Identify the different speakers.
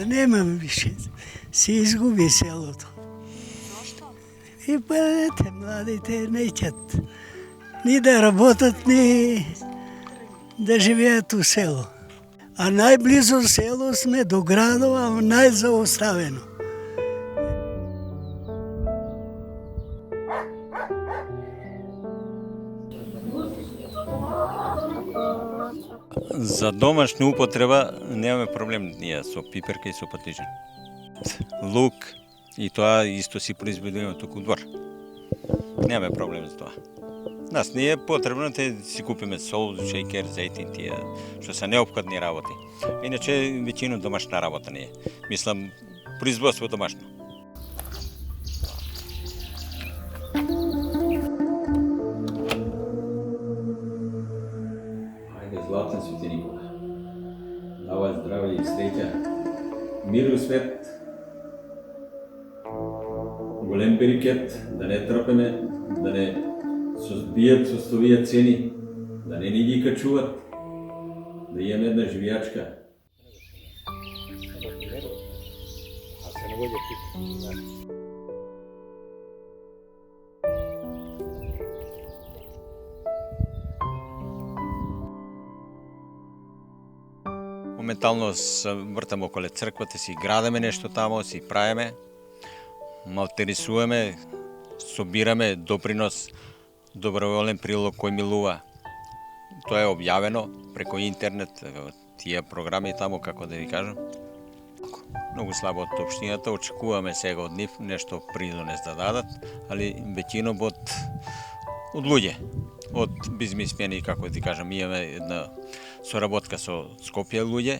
Speaker 1: Nemam više. Se izgubi selo to.
Speaker 2: Zašto?
Speaker 1: I pa te mladите nećat ni da работат, ni da живеят u selu. A najblizu selo sme do gradova, najzaostaveno.
Speaker 3: За домашна употреба немаме проблем ние со пиперка и со патиџан. Лук и тоа исто си произведуваме туку у двор. Немаме проблем за тоа. Нас не е потребно да си купиме сол, шејкер, зејтин, тие што се неопходни работи. Иначе веќина домашна работа не е. Мислам, производство домашно.
Speaker 4: Zlatan sveteniku. Da vas zdravlje i sreća, mir u svet, голем берекет, да не трпеме, да не созбијат со овие цени, да не ни ги качуват, да имаме една живијачка.
Speaker 3: Моментално се вртаме околе црквата, си градаме нешто тамо, си правиме, малтерисуваме, собираме допринос, доброволен прилог кој милува. Тоа е објавено преко интернет, тие програми тамо, како да ви кажам. Многу слабо од општината, очекуваме сега од нив нешто придонес да дадат, али веќино од луѓе, од бизнисмени, како да ти кажам, имаме една соработка со Скопје луѓе.